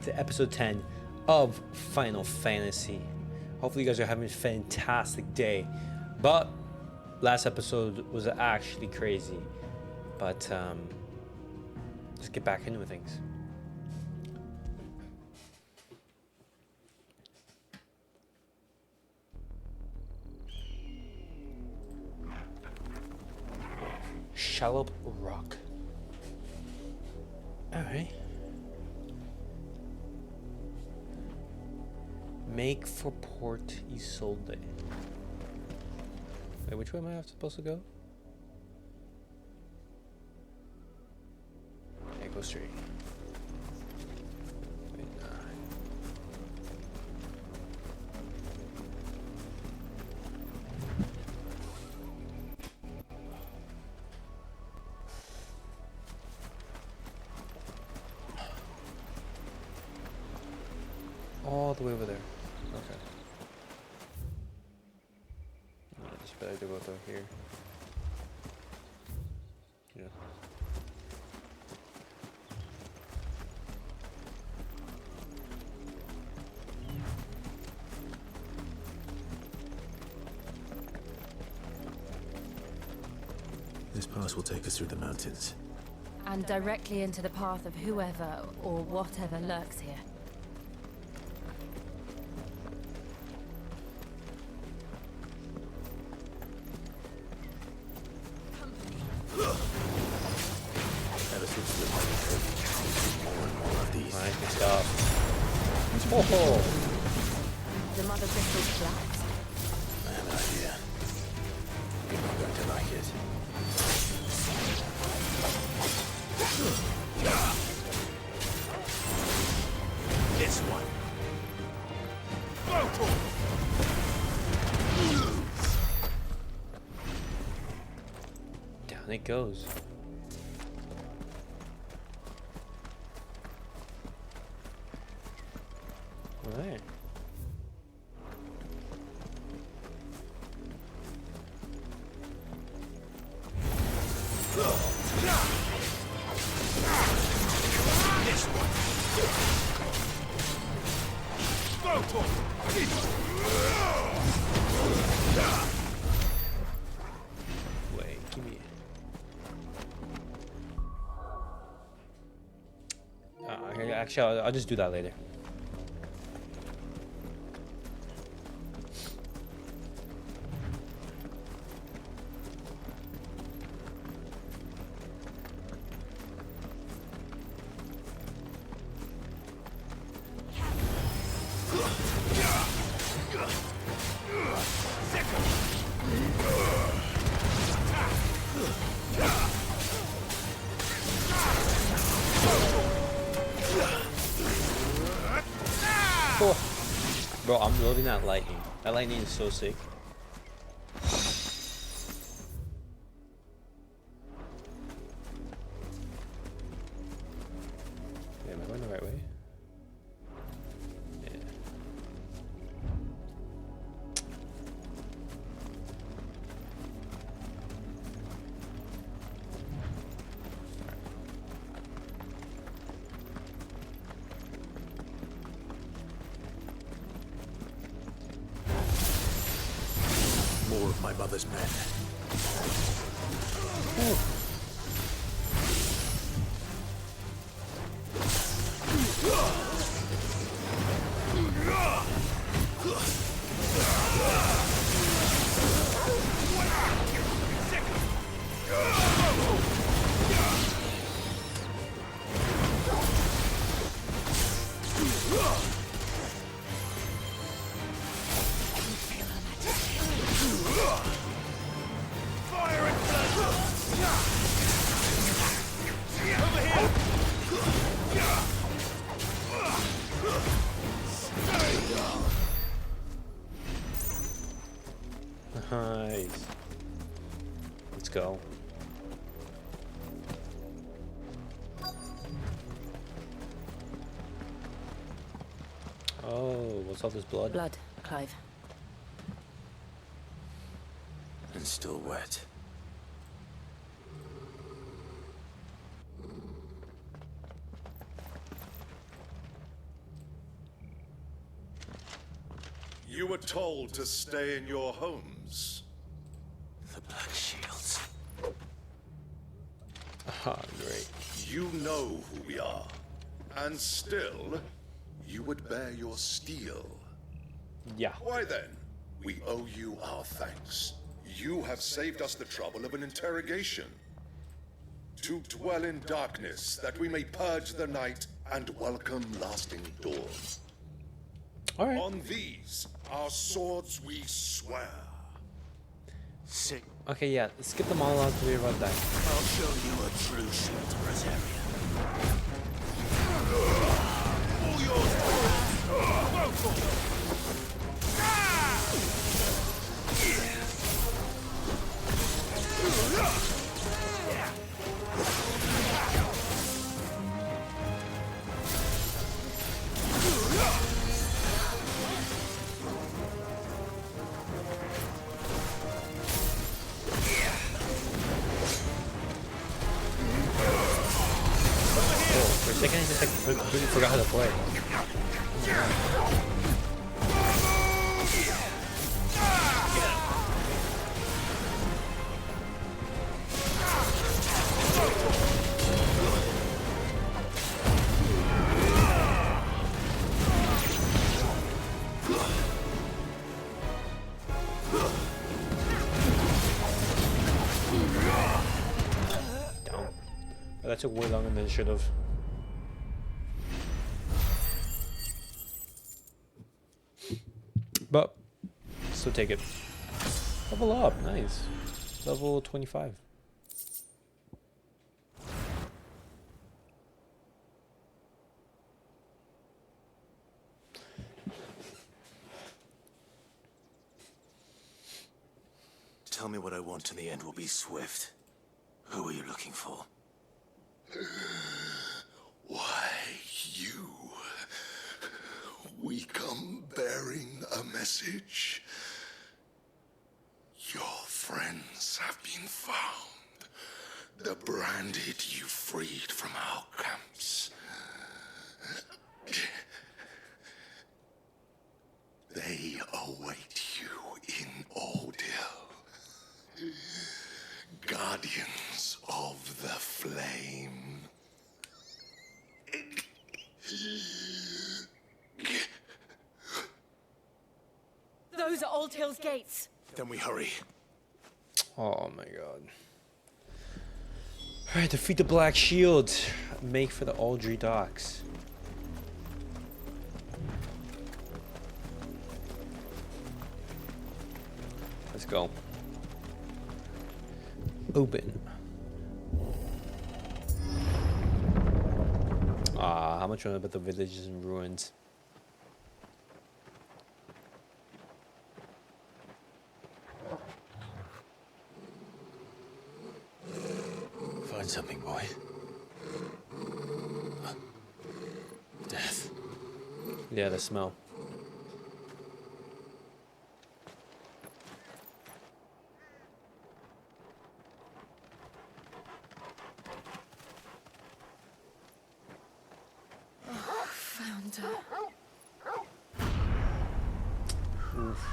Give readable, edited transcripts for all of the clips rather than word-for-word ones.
to episode 10 of Final Fantasy. Hopefully you guys are having a fantastic day. But last episode was actually crazy. But let's get back into things. Shallop Rock. Alright. Make for Port Isolde. Wait, which way am I supposed to go? Yeah, go straight. Wait, all the way over there. Okay. It's better to go through here. Yeah. This pass will take us through the mountains. And directly into the path of whoever or whatever lurks here. More and more of these. Nice, good stuff. Oh! The mother crystal's flat. I have an idea. You're not going to like it. This one. Down it goes. Alright. This one. Wait, give me. Actually, I'll just do that later. Oh. Bro, I'm loving that lightning. That lightning is so sick. Yeah, am I going the right way? Yeah. More of my mother's men. Nice. Let's go. Oh, what's all this blood? Blood, Clive. And still wet. You were told to stay in your homes. The Black Shields. Ah, great. You know who we are. And still, you would bear your steel. Yeah. Why then? We owe you our thanks. You have saved us the trouble of an interrogation. To dwell in darkness, that we may purge the night and welcome lasting dawn. All right. On these, our swords we swear. Sick. Okay, yeah. Skip the monologue to be about that. I'll show you a true shield Rosaria. All yours! Go for it! For a second, I just like completely forgot how to play. Down. Oh, that took way longer than it should have. But still take it. Level up, nice. Level 25. Tell me what I want and the end will be swift. Who are you looking for? Why, you? We come bearing a message. Your friends have been found. The branded you freed from our camps. They await you in Ordeal. Guardians of the Flame. Those are Old Hill's gates. Then we hurry. Oh my god. Alright, defeat the Black Shield. Make for the Aldrey Docks. Let's go. Open. Ah, how much about the villages in ruins? Find something, boy. Death. Yeah, the smell. Found her. Oof.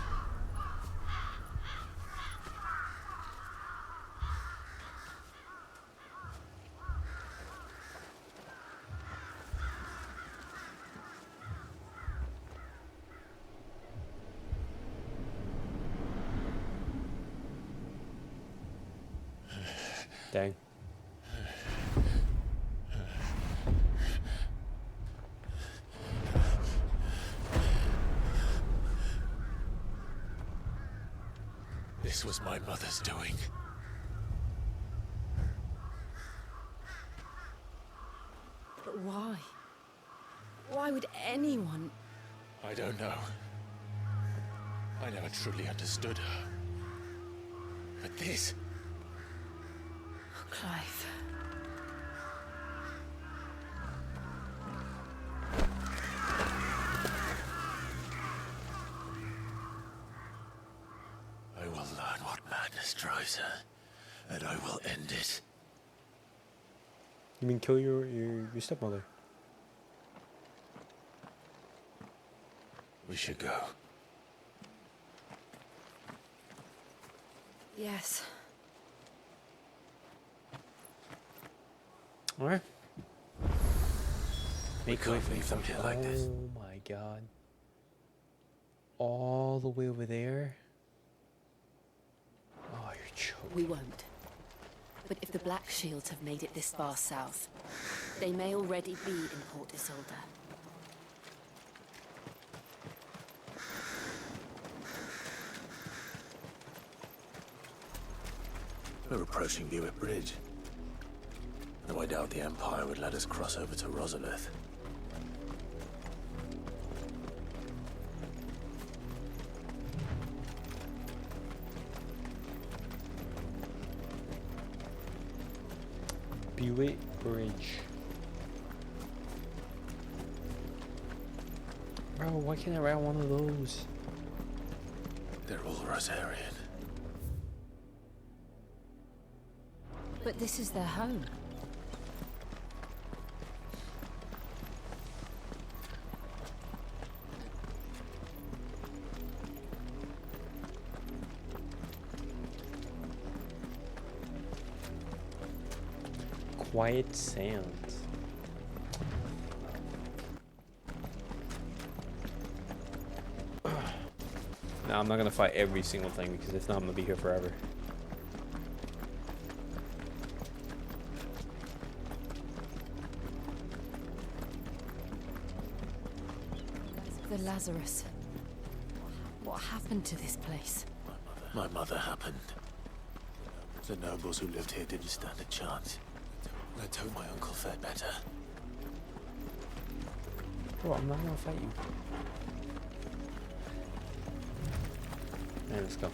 Dang. This was my mother's doing. But why? Why would anyone? I don't know. I never truly understood her. But this... Clive. I will learn what madness drives her, and I will end it. You mean kill your stepmother? We should go. Yes. Alright. Make way can't for leave them here like this. Oh my god. All the way over there? Oh, you're joking. We won't. But if the Black Shields have made it this far south, they may already be in Port Isolde. We're approaching Buick Bridge. No, I doubt the Empire would let us cross over to Rosalith. Buick Bridge. Bro, why can't I ride one of those? They're all Rosarian. But this is their home. Quiet Sands. Now I'm not gonna fight every single thing because if not, I'm gonna be here forever. The Lazarus. What happened to this place? My mother happened. The nobles who lived here didn't stand a chance. Let's hope my uncle fared better. Bro, I'm not gonna fight you. Alright, let's go.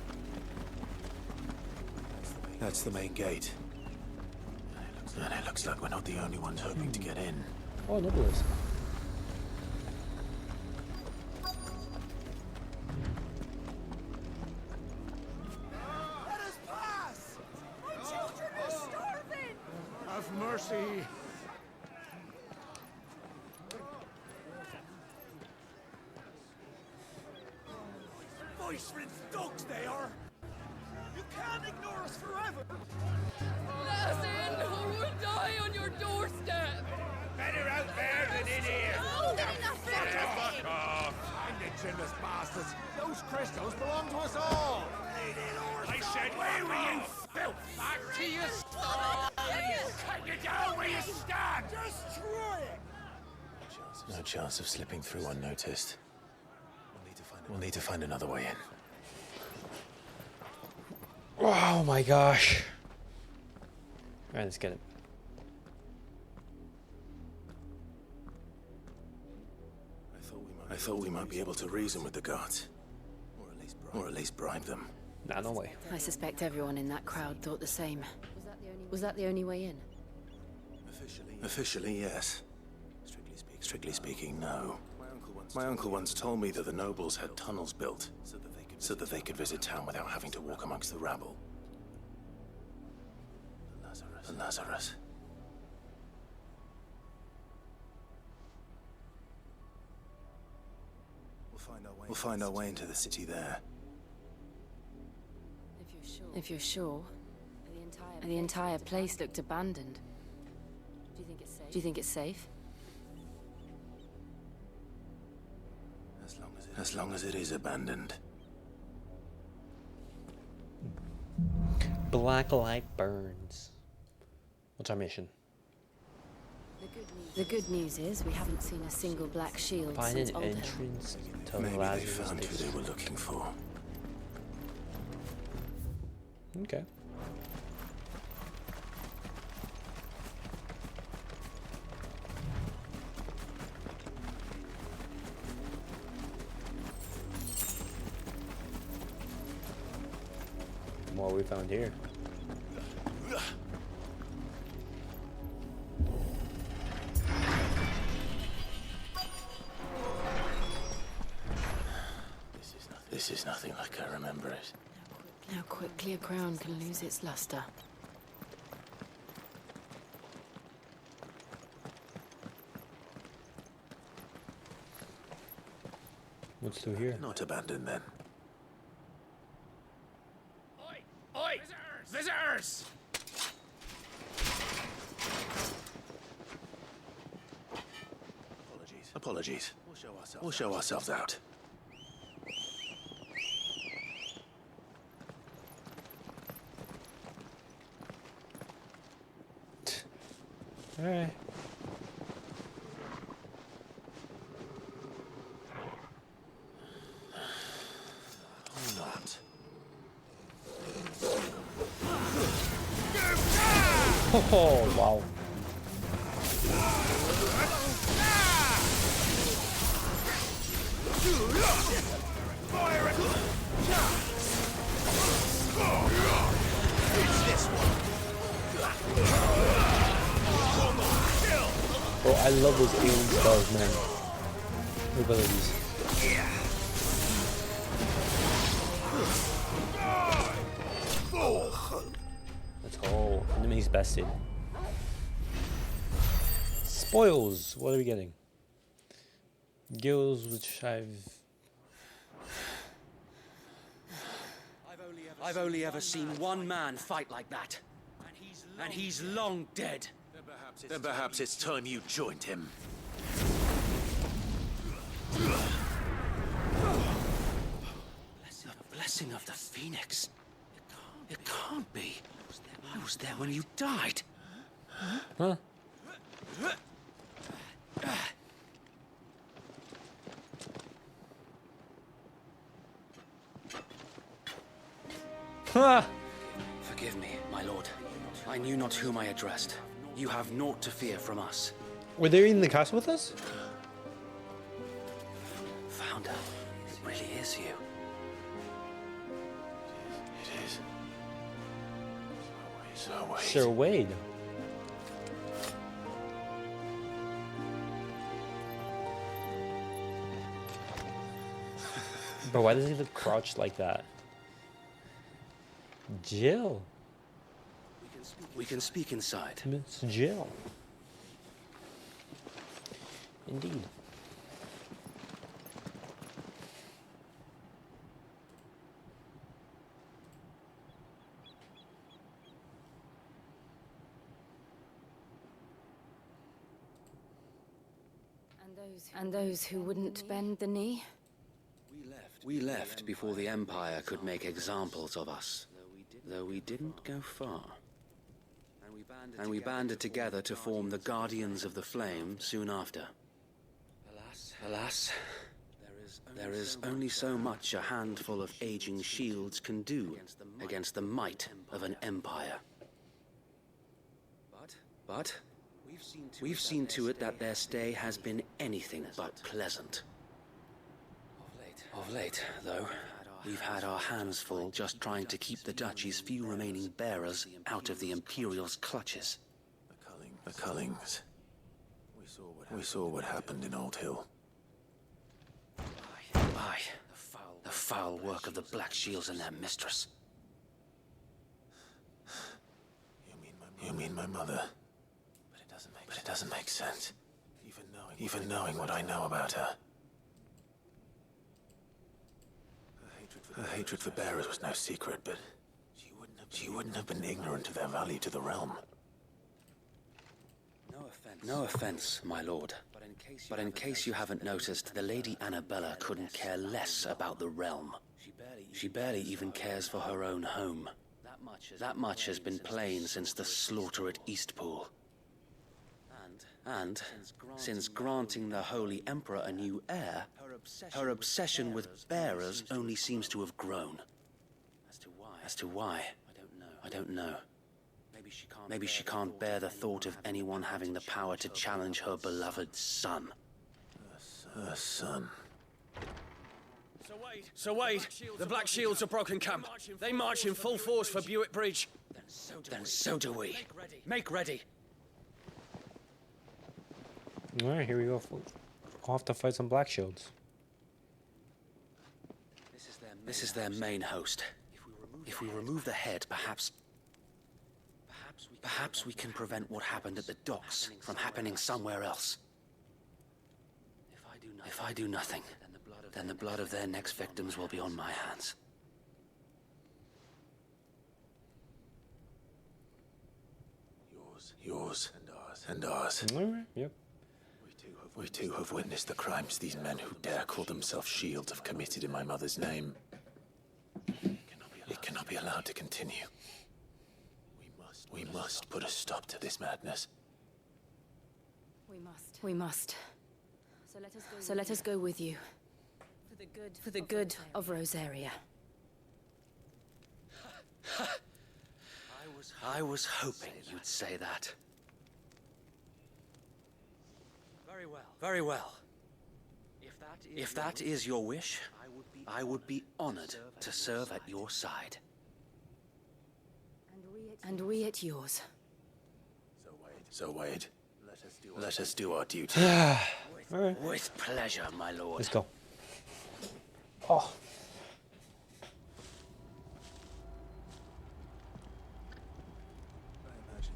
That's the main gate. And it looks like we're not the only ones hoping to get in. Oh, nobles. Let us pass! My children are starving! Have mercy! Voice-rinsed dogs they are! You can't ignore us forever! Let us in, or we'll die on your doorstep! Better out there than in here! Oh, Fuck off! Indigenous bastards! Those crystals belong to us all! I said, where were you, filth? Back to your stall! Cut you down where you stand! Destroy it! No chance of slipping through unnoticed. We'll need to find another way in. Oh my gosh. Alright, let's get it. I thought we might be able to reason with the guards. Or at least bribe them. Nah, no way. I suspect everyone in that crowd thought the same. Was that the only way in? Officially, yes. Strictly speaking, no. My uncle once told me that the nobles had tunnels built so that they could visit town without having to walk amongst the rabble. The Lazarus. We'll find our way into the city there. If you're sure. The entire place looked abandoned. Do you think it's safe? As long as it is abandoned. Black light burns. What's our mission? The good news is we haven't seen a single black shield Find since an Old Hill. entrance to Maybe they Lazarus found who they Station. were looking for. Okay. What we found here? This is nothing like I remember it. How quickly a crown can lose its luster. What's through here? Not abandoned then. Oi! Oi! apologies. We'll show ourselves out. All right. Not. Oh, wow. Oh, I love those alien spells, man. The abilities. Let's go. Enemies bested. Spoils. What are we getting? Gills, which I've only ever seen one man fight like that. And he's long dead. Then perhaps it's time you joined him. The blessing of the Phoenix. It can't be. I was there when you died. Huh? Ha! Forgive me, my lord. I knew not whom I addressed. You have naught to fear from us. Were they in the castle with us? Founder, it really is you. It is. Sir Wade. Sir Wade. But why does he look crouched like that? Jill. We can speak inside. Miss Jill. Indeed. And those who wouldn't bend the knee? We left before the Empire could make examples of us, though we didn't go far. And we banded together to form the Guardians of the Flame soon after. Alas, there is only so much a handful of aging shields can do against the might of an empire. But we've seen to it that their stay has been anything but pleasant. Of late, though, we've had our hands full just trying to keep the Duchy's few remaining bearers out of the Imperial's clutches. The Cullings. We saw what happened in Old Hill. Aye, the foul work of the Black Shields and their mistress. You mean my mother? But it doesn't make sense. Even knowing what I know about her. Her hatred for bearers was no secret, but she wouldn't have been ignorant of their value to the realm. No offense, my lord, but in case you haven't noticed, the Lady Annabella couldn't care less about the realm. She barely even cares for her own home. That much has been plain since the slaughter at Eastpool. And since granting the Holy Emperor a new heir, her obsession with bearers only seems to have grown. As to why, I don't know. Maybe she can't bear the thought of anyone having the power to challenge her beloved son. Her son. Sir Wade, the Black Shields are broken camp. They march in full force for Buick Bridge. Then so do we. Make ready. Alright, here we go. I'll have to fight some Black Shields. This is their main host. If we remove the head, perhaps we can prevent what happened at the docks from happening somewhere else. If I do nothing, then the blood of their next victims will be on my hands. Yours and ours. Alright, yep. We too have witnessed the crimes these men who dare call themselves shields have committed in my mother's name. It cannot be allowed to continue. We must put a stop to this madness. We must. So let us go with you. For the good of Rosaria. I was hoping you'd say that. Very well. Very well. If that is your wish, I would be honored to serve at your side. And we at yours. So Wade, let us do our duty. Alright. With pleasure, my lord. Let's go. Oh.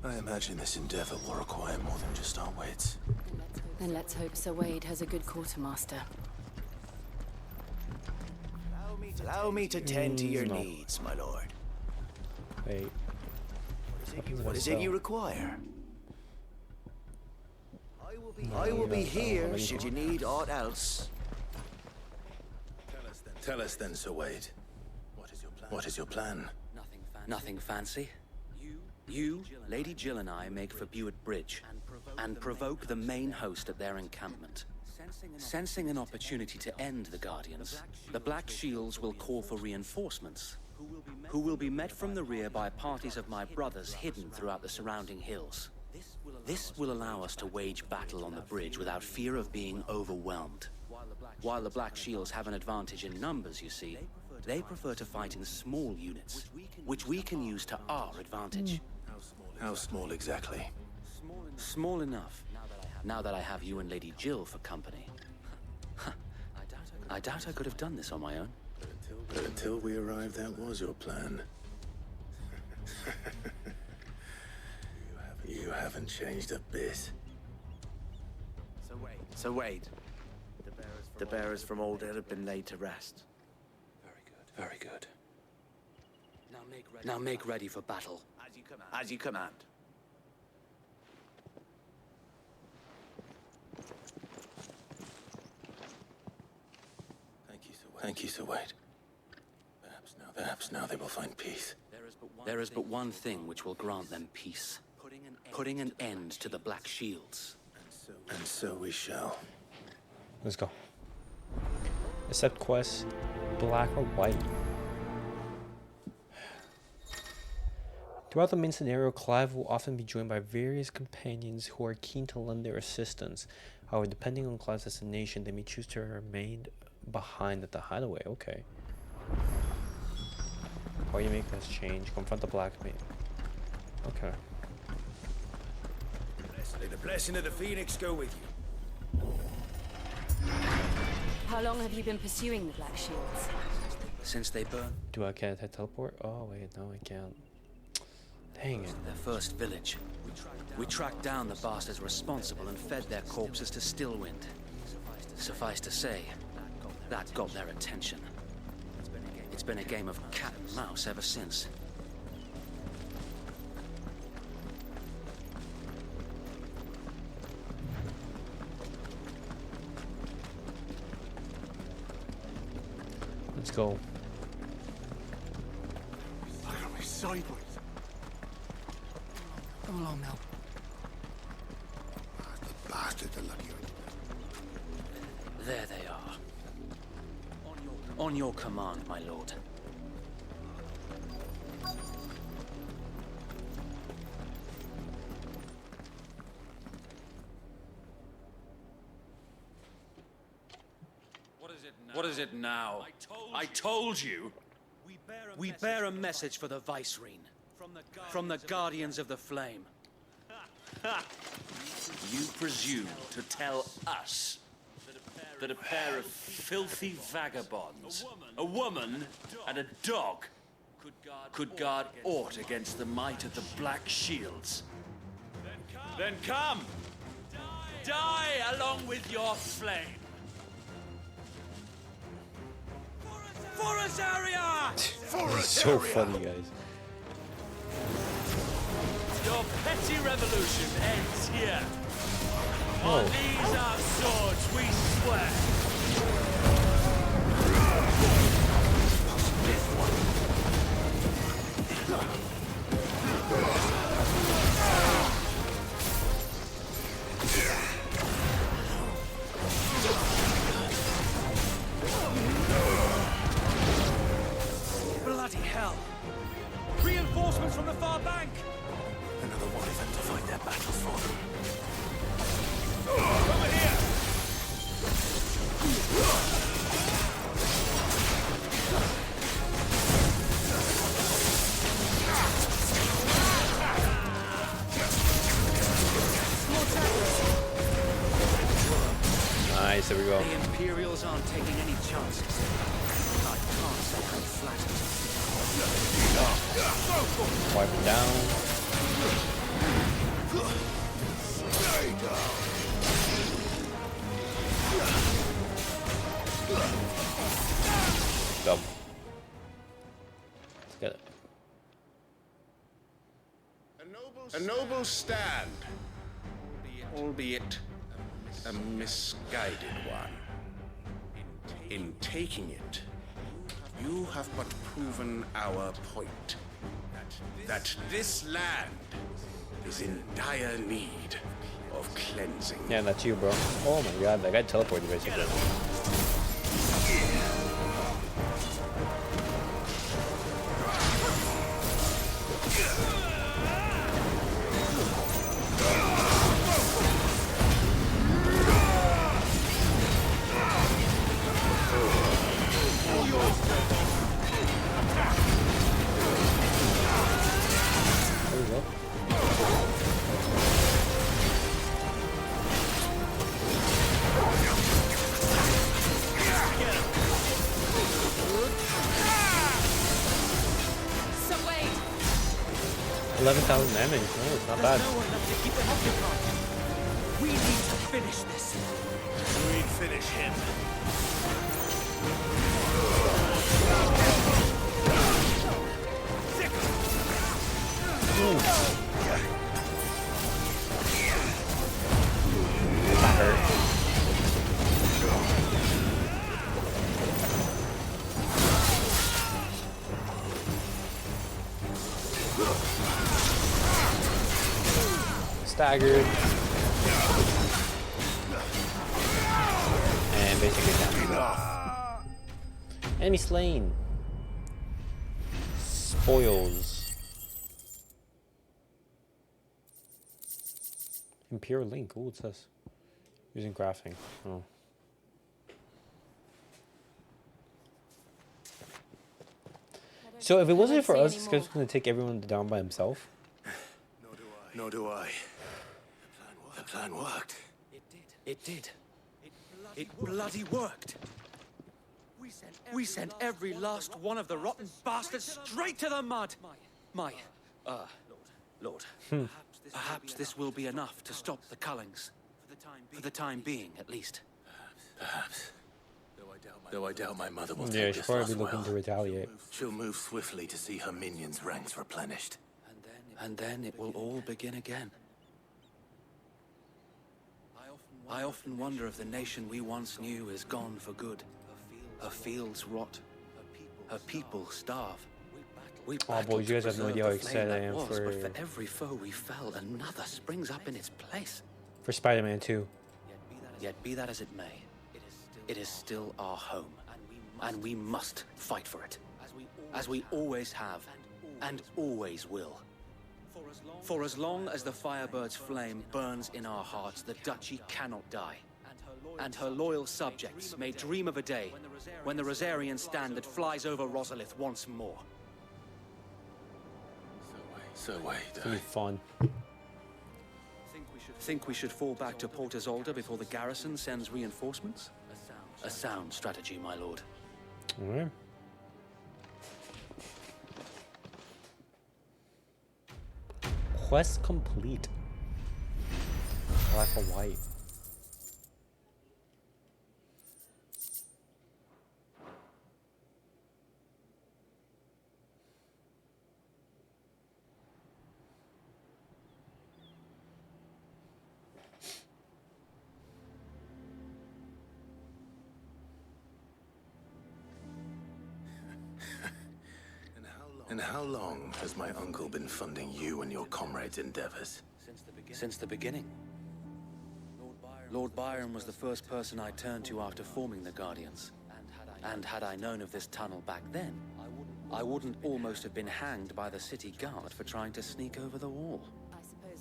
I imagine this endeavor will require more than just our wits. Then let's hope Sir Wade has a good quartermaster. Allow me to tend to your needs, my lord. Wait. What is it you require? I will be here should you need aught else. Tell us then, Sir Wade. What is your plan? Nothing fancy. You, Lady Jill and I make for Buett Bridge and provoke the main host at their encampment. Sensing an opportunity to end the Guardians, the Black Shields will call for reinforcements, who will be met from the rear by parties of my brothers hidden throughout the surrounding hills. This will allow us to wage battle on the bridge without fear of being overwhelmed. While the Black Shields have an advantage in numbers, you see, they prefer to fight in small units, which we can use to our advantage. How small exactly? Small enough, now that I have you and Lady Jill for company. I doubt I could have done this on my own. But until we arrived, that was your plan. You haven't changed a bit. So Wade, the bearers from Old Hill have been laid to rest. Very good. Now make ready for battle. As you command. Thank you, Sir Wade. Perhaps now they will find peace. There is but one thing which will grant them peace. Putting an end to the Black Shields. And so we shall. Let's go. Accept quest, black or white. Throughout the main scenario, Clive will often be joined by various companions who are keen to lend their assistance. However, depending on Clive's destination, they may choose to remain behind at the hideaway. Okay. Why you make this change? Confront the black mate. Okay. May the blessing of the Phoenix go with you. How long have you been pursuing the Black Shields? Since they burned Can't I teleport? Oh wait, no I can't. Dang it. their first village, we tracked down the bastards responsible and fed their corpses to Stillwind. Suffice to say, that got their attention. It's been a game of cat and mouse ever since. Let's go. Look at me sideways. Come along now. The bastard to lucky. There they are. On your command, my lord. What is it now? I told you. We bear a message for the Vicereine. From the Guardians of the Flame. You presume to tell us that a pair of filthy vagabonds, a woman and a dog, could guard aught against the might of the Black Shields? Then come! Die along with your flame! For Rosaria! It's so funny, guys. Your petty revolution ends here. Oh. These are swords, we swear. Bloody hell! Reinforcements from the far bank! Another wyvern to fight their battles for them. Over here! Nice, there we go. The Imperials aren't taking any chances. I can't say I'm flattered. Wipe it down. Go. Let's get it. A noble stand, albeit a misguided one. In taking it, you have but proven our point. That this land is in dire need of cleansing. Yeah, that's you, bro. Oh my god, that guy teleported basically. There we go. Some way. 11,000 damage. Oh, it's not bad. No one left to keep them occupied. We need to finish this. We finish him. That hurt. Staggered. And basically down. Enemy slain. Spoils. Imperial Link. Oh, what's this? Using graphing. Oh. So if it wasn't for us, this guy's gonna take everyone down by himself. Nor do I. The plan worked. It did. It bloody worked. We sent every last one of the rotten bastards straight to the mud. Lord. Perhaps this will be enough to stop the Cullings. For the time being, at least. Perhaps. Though I doubt my mother will Yeah, take she'll this probably loss be looking to well. retaliate. She'll move swiftly to see her minions' ranks replenished. And then it will all begin again. I often wonder if the nation we once knew is gone for good. Her fields rot. Her people starve. We Oh boys, you guys have no idea how excited I am but for for every foe we fell, another springs up in its place. Spider-Man 2. Yet be that as it may, it is still our home, and we must fight for it, as we always have, and always will. For as long as the Firebird's flame burns in our hearts, the Duchy cannot die, and her loyal subjects may dream of a day when the Rosarian standard flies over Rosalith once more. So wait. It's gonna be fun. Think we should fall back to Port Isolde before the garrison sends reinforcements? A sound strategy, my lord. Alright. Quest complete. Black and white. And how long has my uncle been funding you and your comrades' endeavors? Since the beginning. Lord Byron was the first person I turned to after forming the Guardians. And had I known of this tunnel back then, I wouldn't almost have been hanged by the city guard for trying to sneak over the wall.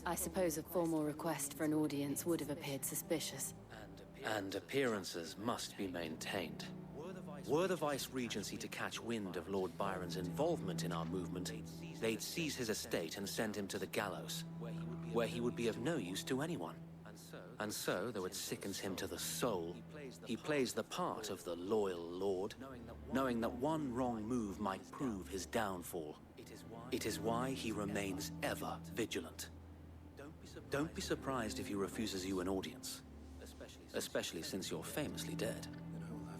I suppose a formal request for an audience would have appeared suspicious. And appearances must be maintained. Were the Vice-Regency to catch wind of Lord Byron's involvement in our movement, they'd seize his estate and send him to the gallows, where he would be of no use to anyone. And so, though it sickens him to the soul, he plays the part of the loyal lord, knowing that one wrong move might prove his downfall. It is why he remains ever vigilant. Don't be surprised if he refuses you an audience, especially since you're famously dead.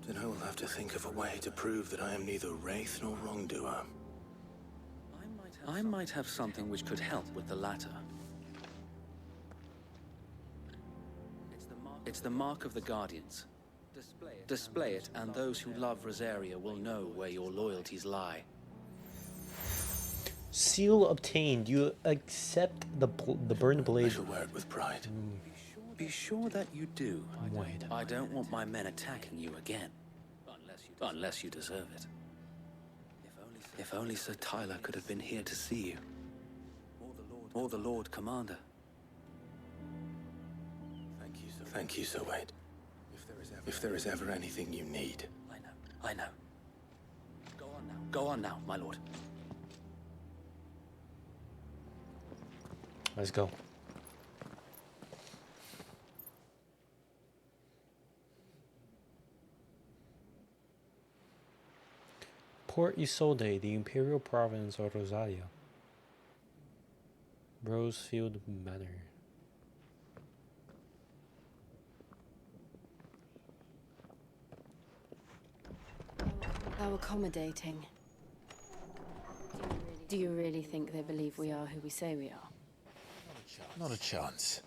Then I will have to think of a way to prove that I am neither wraith nor wrongdoer. I might have something which could help with the latter. It's the mark of the Guardians. Display it, and those who love Rosaria will know where your loyalties lie. Seal obtained. You accept the burned I blade. shall wear it with pride. Be sure that you do. Wait. I don't want my men attacking you again. Unless you deserve it. If only Sir Tyler could have been here to see you. Or the Lord Commander. Thank you, Sir Wade. If there is ever anything you need. I know. Go on now, my lord. Let's go. Port Isolde, the Imperial Province of Rosalia. Rosefield Manor. How accommodating. Do you really think they believe we are who we say we are? Not a chance.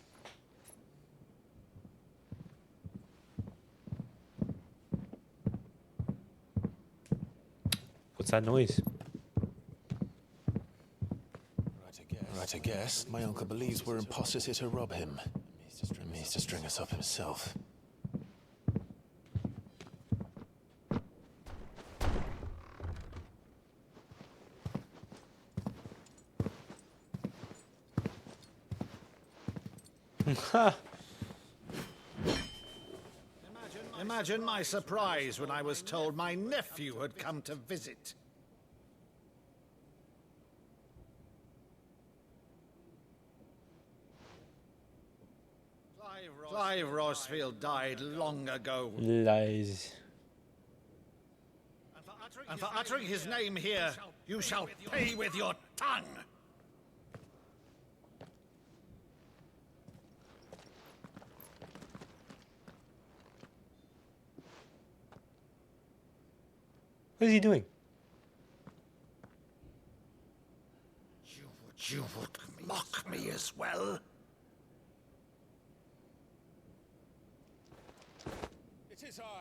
What's that noise? Right, I guess. My uncle believes we're imposters here to rob him. He means to string us up himself. Imagine my surprise when I was told my nephew had come to visit. Clive Rosefield died long ago. Lies. And for uttering his name here, you shall pay with your tongue. What is he doing? You would mock me as well?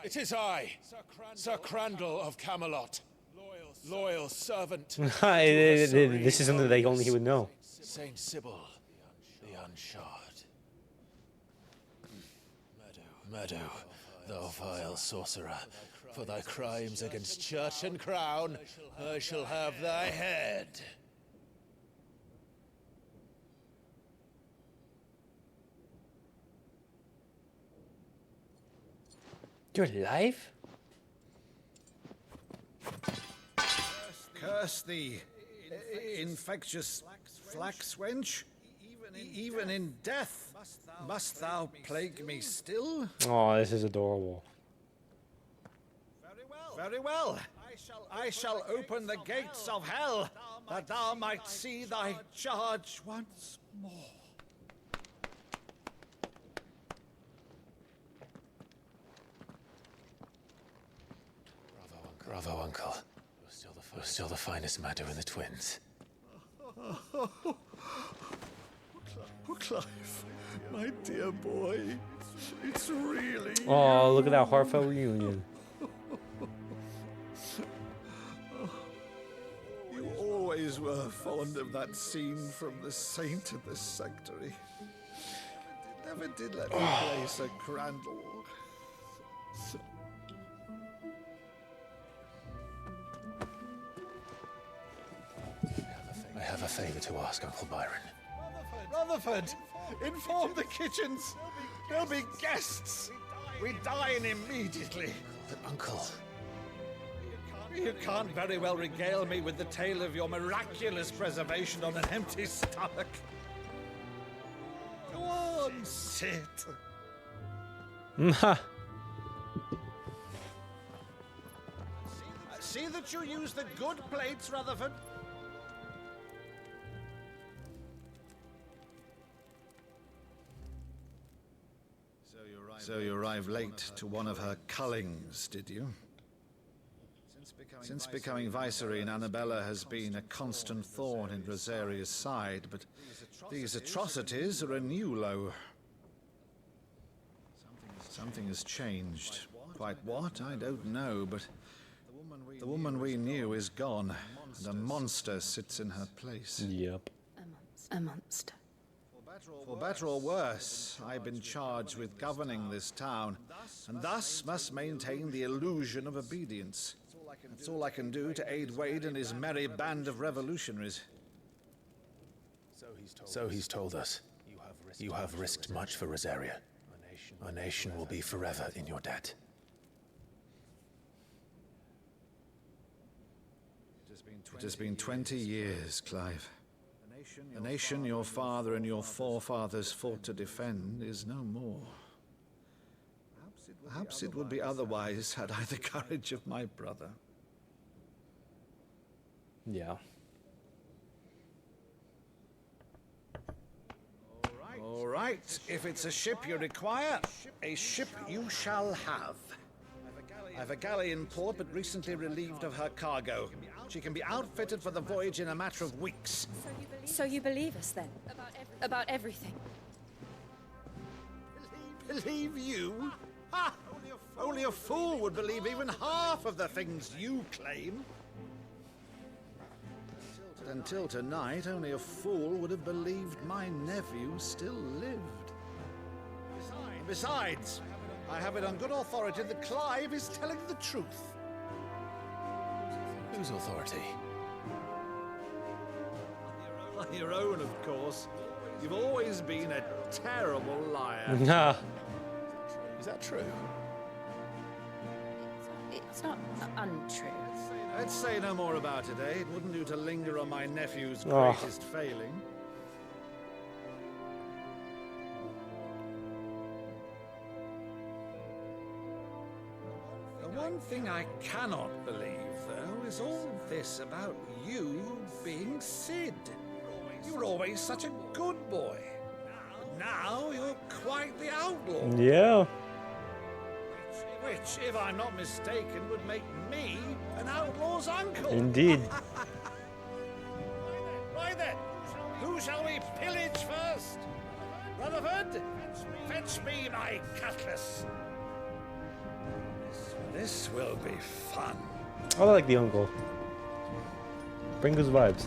It is I, Sir Crandall of Camelot, loyal servant. This is something that only he would know. Saint Sybil, the Unshod. Meadow, thou vile sorcerer, for thy crimes against church and crown, I shall have thy head. You're alive? Curse thee, infectious flax wench. Even in death, must thou plague me still? Oh, this is adorable. Very well. I shall open the gates of hell, that thou might see thy charge once more. Bravo, Uncle. We're still the finest Meadow in the twins. Oh, Clive, my dear boy, it's really Oh, look at that heartfelt reunion. You always were fond of that scene from The Saint of the Sanctuary. Never did let me play Sir Crandall. I have a favor to ask, Uncle Byron. Rutherford, inform the kitchens. There'll be guests. We dine immediately. But, Uncle... You can't very well regale me with the tale of your miraculous preservation on an empty stomach. Go on, sit. See that you use the good plates, Rutherford. So you arrived late to one of her cullings, did you? Since becoming Vicereine, Annabella has been a constant thorn in Rosaria's side, but these atrocities are a new low. Something has changed. Quite what, I don't know, but the woman we knew is gone, and a monster sits in her place. Yep. A monster. For better or worse, I've been charged with governing this town, and thus must maintain the illusion of obedience. That's all I can do to aid Wade and his merry band of revolutionaries. So he's told us. You have risked much for Rosaria. Our nation will be forever in your debt. It has been 20 years, Clive. The nation your father and your forefathers fought to defend is no more. Perhaps it would be otherwise had I the courage of my brother. Yeah. All right, if it's a ship you require, a ship you shall have. I've a galley in port, but recently relieved of her cargo. She can be outfitted for the voyage in a matter of weeks. So you believe us then? About everything? Believe you? Ha! Only a fool would believe even half of the things you claim. But until tonight, only a fool would have believed my nephew still lived. Besides, I have it on good authority that Clive is telling the truth. Whose authority? Your own, of course. You've always been a terrible liar. Is that true? It's not untrue. Let's say no more about it, eh? It wouldn't do to linger on my nephew's greatest failing. The one thing I cannot believe, though, is all this about you being Sid. You were always such a good boy. But now you're quite the outlaw. Yeah. Which, if I'm not mistaken, would make me an outlaw's uncle. Indeed. Right then, who shall we pillage first? Rutherford, fetch me my cutlass. This will be fun. I like the uncle. Bring those vibes.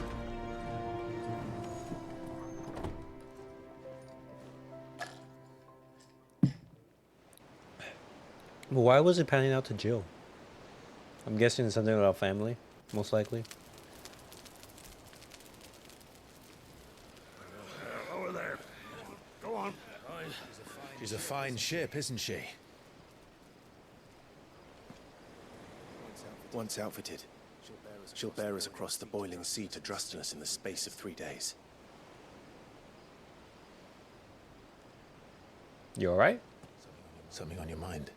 Why was it panning out to Jill? I'm guessing it's something about family, most likely. Over there. Go on. She's a fine ship, isn't she? Once outfitted, she'll bear us across the boiling sea to Drustinus in the space of 3 days. You alright? Something on your mind?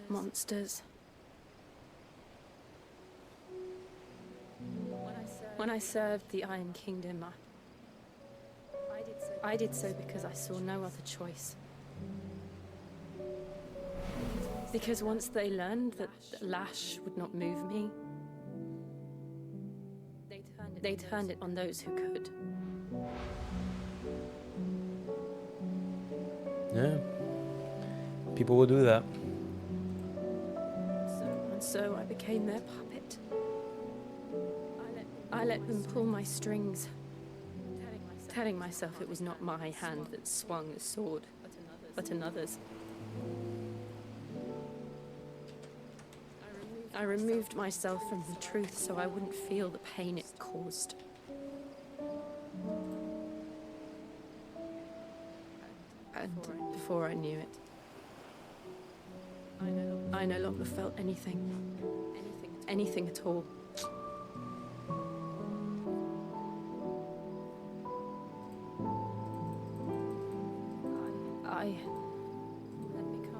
Monsters. When I served the Iron Kingdom, I did so because I saw no other choice. Because once they learned that Lash would not move me, they turned it on those who could. Yeah. People will do that. So I became their puppet. I let them pull my strings, telling myself it was not my hand that swung a sword, but another's. I removed myself from the truth so I wouldn't feel the pain it caused. And before I knew it, I no longer felt anything at all. I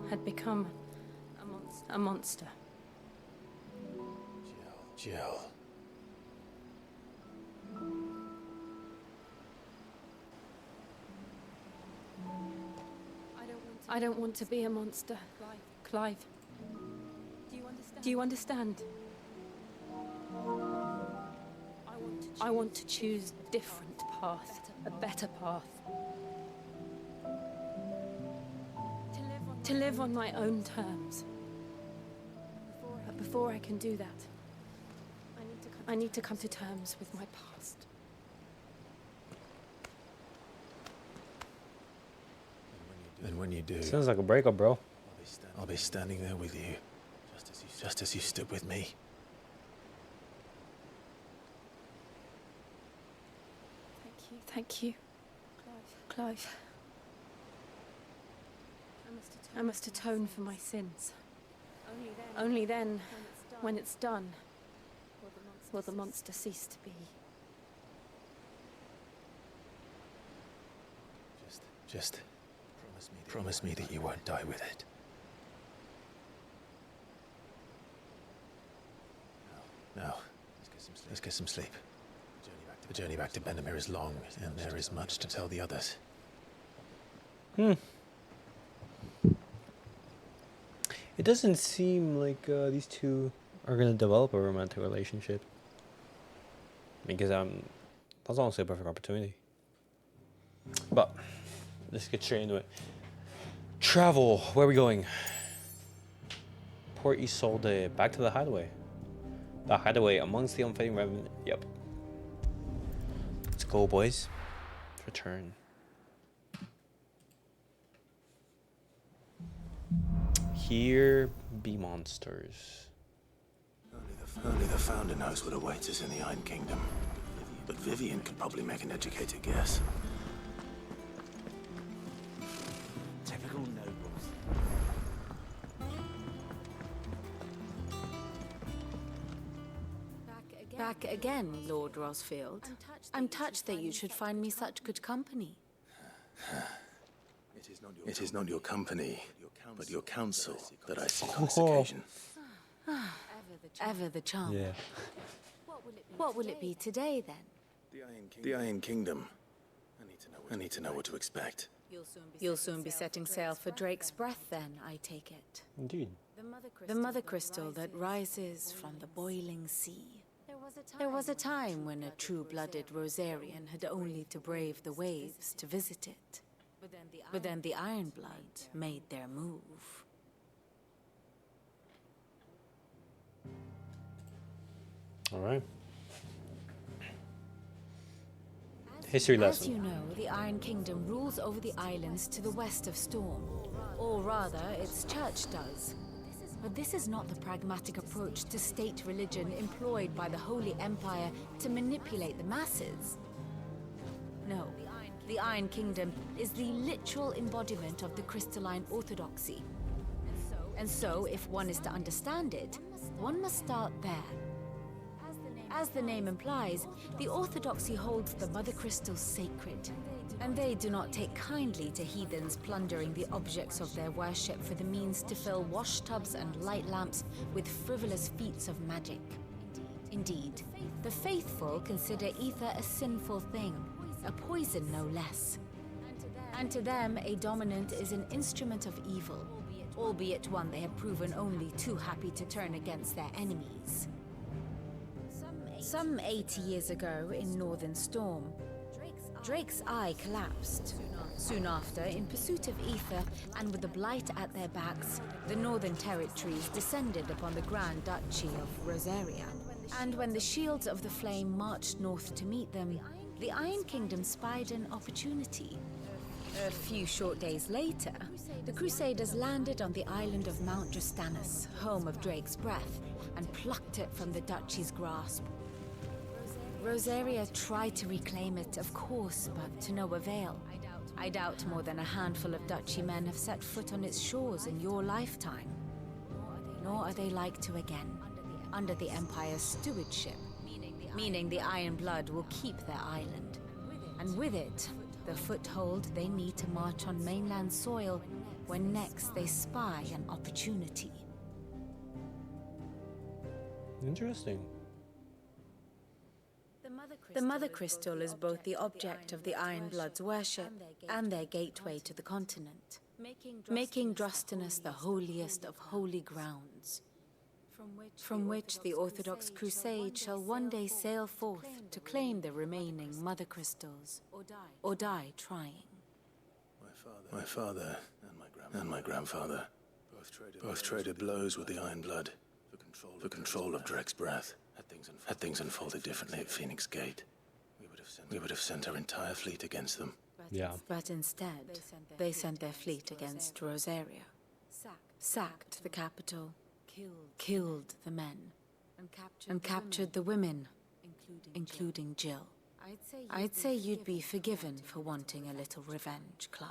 had become a monster. Jill. I don't want to be a monster, Clive. Do you understand? I want to choose a different path, a better path. To live on my own terms. But before I can do that, I need to come to terms with my past. And when you do, Sounds like a breakup, bro. I'll be standing there with you, just as you stood with me. Thank you, Clive. I must atone for my sins. Only then, when it's done, will the monster cease to be. Just promise me that you won't die with it. Now, let's get some sleep. The journey back to Benamir is long, and there is much to tell the others. It doesn't seem like these two are gonna develop a romantic relationship. Because that's honestly a perfect opportunity. But let's get straight into it. Travel. Where are we going? Port Isolde. Back to the hideaway. The hideaway amongst the unfading revenue. Yep. Let's go, boys. Return. Here be monsters. Only the Founder knows what awaits us in the Iron Kingdom. But Vivian could probably make an educated guess. Typical nobles. Back again, Lord Rosfield. I'm touched that you should find me such good company. It is not your company, but your counsel that I seek on this occasion. Ever the charm. Yeah. What will it be today, then? The Iron Kingdom. I need to know what to expect. You'll soon be setting sail for Drake's Breath, then, I take it. Indeed. The mother crystal that rises from the boiling sea. There was a time when a true-blooded Rosarian had only to brave the waves to visit it. But then the Ironblood made their move. All right. History lesson. As you know, the Iron Kingdom rules over the islands to the west of Storm. Or rather, its church does. But this is not the pragmatic approach to state religion employed by the Holy Empire to manipulate the masses. No, the Iron Kingdom is the literal embodiment of the crystalline orthodoxy. And so, if one is to understand it, one must start there. As the name implies, the orthodoxy holds the mother crystals sacred, and they do not take kindly to heathens plundering the objects of their worship for the means to fill washtubs and light lamps with frivolous feats of magic. Indeed, the faithful consider ether a sinful thing, a poison no less. And to them, a dominant is an instrument of evil, albeit one they have proven only too happy to turn against their enemies. Some 80 years ago in Northern Storm, Drake's eye collapsed. Soon after, in pursuit of ether and with the Blight at their backs, the Northern Territories descended upon the Grand Duchy of Rosaria. And when the Shields of the Flame marched north to meet them, the Iron Kingdom spied an opportunity. A few short days later, the Crusaders landed on the island of Mount Drastanus, home of Drake's Breath, and plucked it from the duchy's grasp. Rosaria tried to reclaim it, of course, but to no avail. I doubt more than a handful of duchy men have set foot on its shores in your lifetime. Nor are they like to again, under the Empire's stewardship, meaning the Iron Blood will keep their island. And with it, the foothold they need to march on mainland soil when next they spy an opportunity. Interesting. The Mother Crystal is both the object of the Iron Blood's worship and their gateway to the continent, making Drastanus the holiest of holy grounds, from which the Orthodox Crusade shall one day sail forth to claim the remaining Mother Crystals, or die trying. My father and my grandfather both traded blows with the Iron Blood for control of Drake's Breath. Had things unfolded differently at Phoenix Gate, we would have sent our entire fleet against them. Yeah. But instead, they sent their fleet against Rosaria, sacked the capital, killed the men, and captured the women, including Jill. I'd say you'd be forgiven for wanting a little revenge, Clive.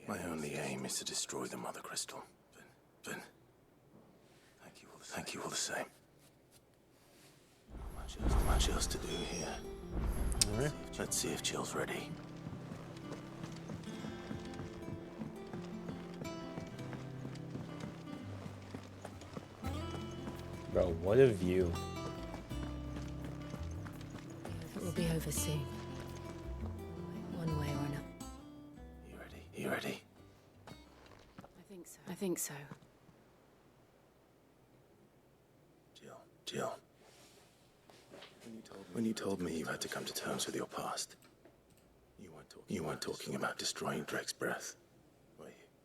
My only aim is to destroy the Mother Crystal. Vin, thank you all the same. Not much else to do here. All right. Let's see if Jill's ready. Bro, what a view. It will be over soon, one way or another. You ready? I think so. Jill. When you told me you had to come to terms with your past, you weren't talking about destroying Drake's Breath,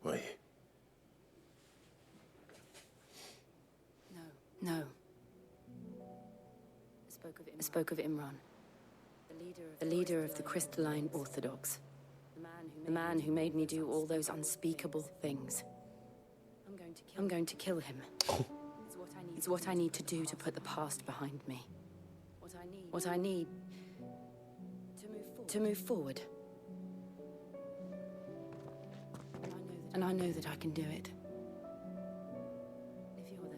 were you? No. I spoke of Imran, the leader of the Crystalline Orthodox, the man who made me do all those unspeakable things. I'm going to kill him. It's what I need to do to put the past behind me. What I need to move forward. And I know that I can do it.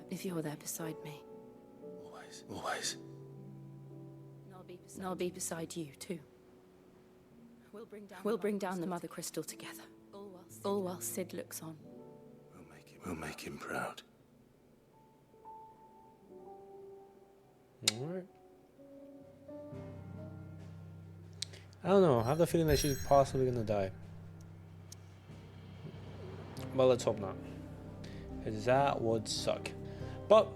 If you're there beside me. Always. And I'll be beside you, too. We'll bring down the Mother Crystal together. All while Sid looks on. We'll make him proud. All right. I don't know. I have the feeling that she's possibly gonna die. But let's hope not. Because that would suck. But,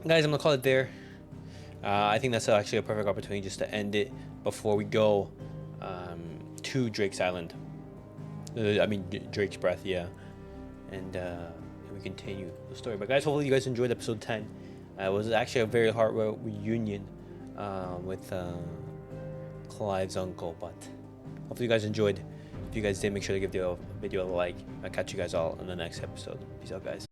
guys, I'm gonna call it there. I think that's actually a perfect opportunity just to end it before we go to Drake's Island. Drake's Breath, yeah. And we continue the story. But guys, hopefully you guys enjoyed episode 10. It was actually a very heartfelt reunion with Clive's uncle. But hopefully you guys enjoyed. If you guys did, make sure to give the video a like. I'll catch you guys all in the next episode. Peace out, guys.